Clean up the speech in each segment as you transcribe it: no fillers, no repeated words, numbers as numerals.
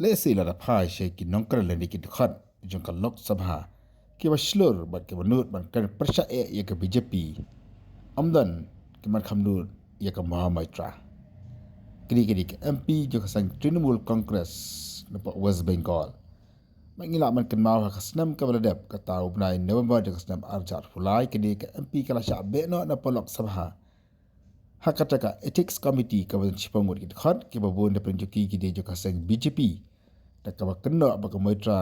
Lesi la phai she ki nongkar le ni ki khat jong ka lok sabha ki wa shlur bat ki banut ban kan persya ye ka BJP amdan ki man khamnur ye ka Mahamitra kiri ke MP jo ka sang Trinamool Congress na West Bengal mangila man kan mau ka snam ka baladap ka tau bnai November jo ka snam arjar fulai kiri ke MP kala sha be no na polok sabha hakataka ethics committee ka ban chipangur ki khat ki babun da penjoki ki de jo ka sang BJP tak ka kendo baka moitra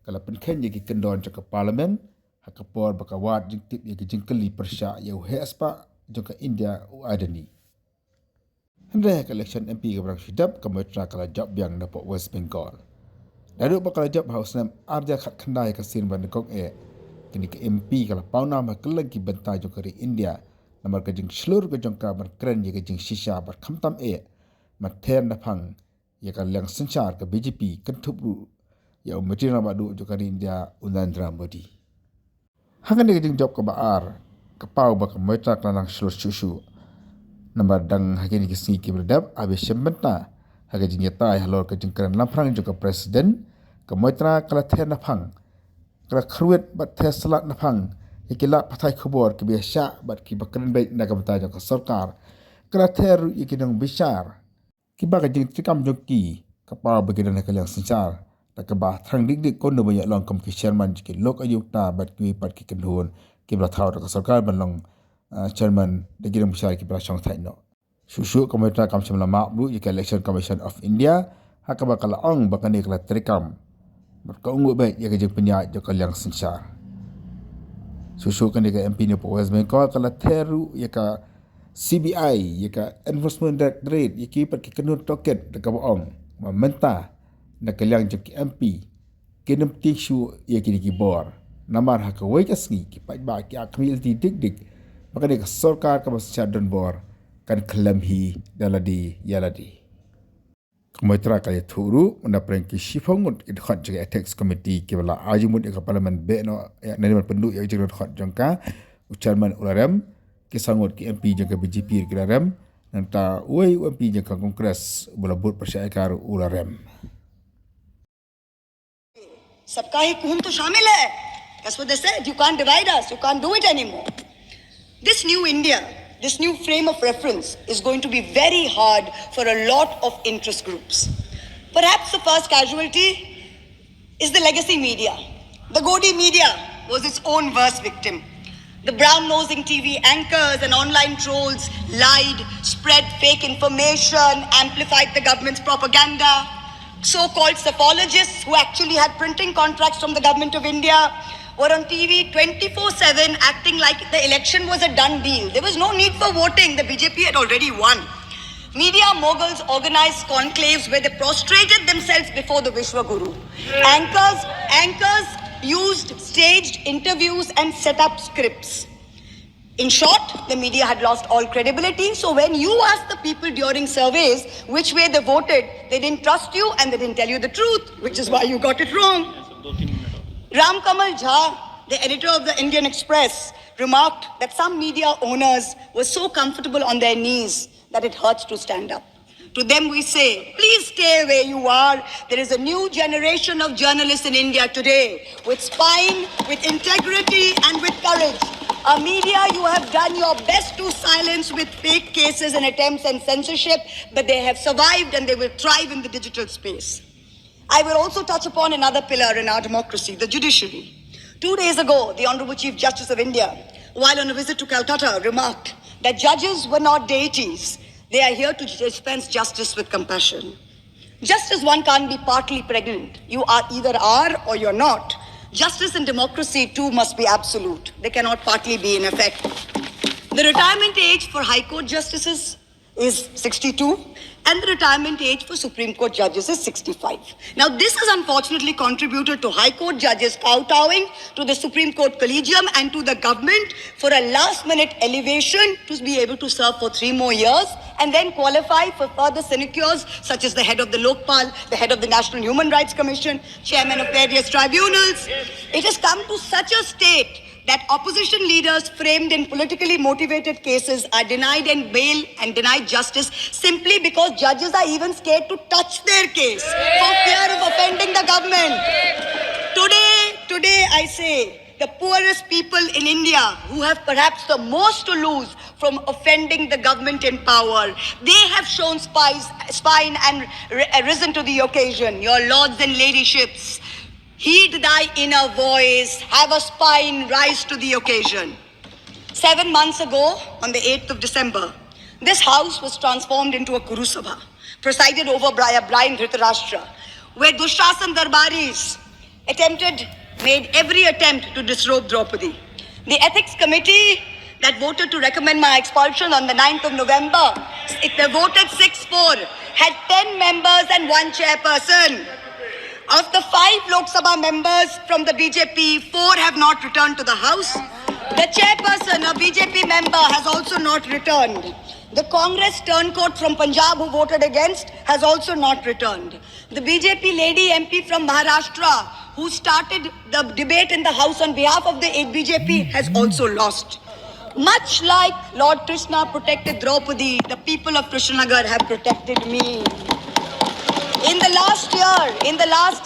kala penkhen ye ki kendon ka parliament hakapor baka wat jingtip ye ki jingkeli persya ye hespa jo ka India u adani hande ka election MP ka brak sidap ka moitra kala job yang na West Bengal daru baka job house nam arja khat khandai ka sin ban kok e kini ka MP kala pauna ma kelang ki bentai jo ka India namar ka jing slur ka jong ka ban kren ye ka jing shisha bar khamtam e ma ther na phang ye ka lang sanchar ka BJP kan thupru ya umatina badu jo ka India Narendra Modi hangan ye jing job ka baar ka pau ba ka moitra ka lang slur shushu namar dang hakini ki singi ki berdap abe shembenta haga jing yatai halor ka jing kren lamprang jo ka president ka moitra kala ther na phang kala khruet bat ther salat na phang ikila pathai khobor ki biasa bat ki bakran baik na kamta jo ka sarkar kala ther ikinang bishar ki baga jing tikam joki ka pa bagina na kalang sanchar ta ka ba thang dik dik kon no ba long kam ki chairman ki lok ayukta bat ki pat ki kendhon ki bra thau ka sarkar ban long chairman de giram bishar ki bra chong thai no sushu komita kam chamla ma bu ki election commission of India hakaba kala ong bakani kala trikam bat ka ungu ba ye ka jing penya jo kalang sanchar susu kan dia MP ni West Bengal kala teru ya ka CBI ya ka Enforcement Directorate ya ki pat ki kenut toket ka boong mamenta na kalyang jek MP kenem tishu ya ki bor namar ha ka wai kasni ki pat ba ki akmil ti dik dik maka ni ka sarkar ka bas chadon bor kan klam hi daladi yaladi Kementerian Kaya Thuru unda prengki shifongut ki khat jek ethics committee ki bala ajimut ka parliament be no ya nani pendu ya jek khat jangka chairman ularem ki sangut ki MP jek BJP ki ularem nanta oi MP jek kongres bala bot persyakar ularem सबका ही खून तो शामिल है. That's what they said. You can't divide us. You can't do it anymore. This new India, this new frame of reference is going to be very hard for a lot of interest groups. Perhaps the first casualty is the legacy media. The Godi media was its own worst victim. The brown-nosing TV anchors and online trolls lied, spread fake information, amplified the government's propaganda. So-called psephologists who actually had printing contracts from the government of India were on TV 24/7 acting like the election was a done deal. There was no need for voting. The BJP had already won. Media moguls organized conclaves where they prostrated themselves before the Vishwa Guru. Anchors used staged interviews and set up scripts. In short, the media had lost all credibility. So when you asked the people during surveys which way they voted, they didn't trust you and they didn't tell you the truth, which is why you got it wrong. Ram Kamal Jha, the editor of the Indian Express, remarked that some media owners were so comfortable on their knees that it hurts to stand up. To them we say, please stay where you are. There is a new generation of journalists in India today with spine, with integrity and with courage. A media you have done your best to silence with fake cases and attempts and censorship, but they have survived and they will thrive in the digital space. I will also touch upon another pillar in our democracy, the judiciary. 2 days ago, the Honorable Chief Justice of India, while on a visit to Calcutta, remarked that judges were not deities. They are here to dispense justice with compassion. Just as one can't be partly pregnant, you either are or you're not. Justice and democracy too must be absolute. They cannot partly be in effect. The retirement age for High Court justices is 62 and the retirement age for Supreme Court judges is 65. Now this has unfortunately contributed to High Court judges kowtowing to the Supreme Court Collegium and to the government for a last minute elevation to be able to serve for 3 more years and then qualify for further sinecures such as the head of the Lokpal, the head of the National Human Rights Commission, chairman of various tribunals. It has come to such a state that opposition leaders framed in politically motivated cases are denied and bail and denied justice simply because judges are even scared to touch their case for fear of offending the government. Today I say, the poorest people in India who have perhaps the most to lose from offending the government in power, they have shown spine and risen to the occasion. Your lords and ladyships, heed thy inner voice, have a spine, rise to the occasion. 7 months ago, on the 8th of December, this house was transformed into a Kuru Sabha, presided over by a blind Dhritarashtra, where Dushrasan Darbaris made every attempt to disrobe Draupadi. The ethics committee that voted to recommend my expulsion on the 9th of November, they voted 6-4, had 10 members and 1 chairperson. Of the 5 Lok Sabha members from the BJP, 4 have not returned to the house. The chairperson, a BJP member, has also not returned. The Congress turncoat from Punjab who voted against has also not returned. The BJP lady MP from Maharashtra who started the debate in the House on behalf of the BJP has also lost. Much like Lord Krishna protected Draupadi, the people of Krishnanagar have protected me. In the last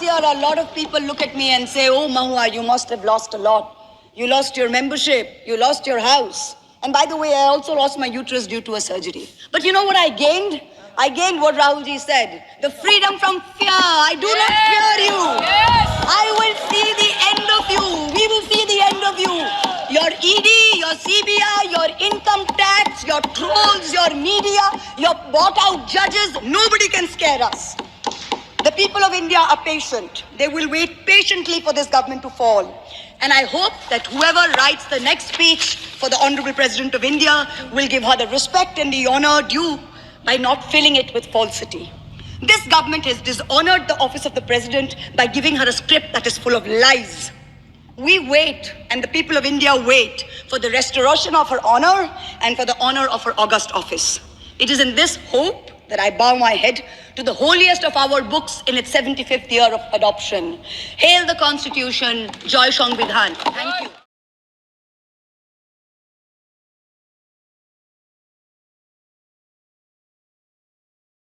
year, a lot of people look at me and say, oh Mahua, you must have lost a lot. You lost your membership, you lost your house. And by the way, I also lost my uterus due to a surgery. But you know what I gained? I gained what Rahulji said, the freedom from fear. I do not fear you. I will see the end of you. We will see the end of you. Your ED, your CBI, your income tax, your trolls, your media, your bought out judges, nobody can scare us. The people of India are patient. They will wait patiently for this government to fall. And I hope that whoever writes the next speech for the Honorable President of India will give her the respect and the honor due by not filling it with falsity. This government has dishonored the office of the President by giving her a script that is full of lies. We wait, and the people of India wait, for the restoration of her honor and for the honor of her august office. It is in this hope that I bow my head to the holiest of our books in its 75th year of adoption. Hail the Constitution, Joy Sangvidhan. Thank you.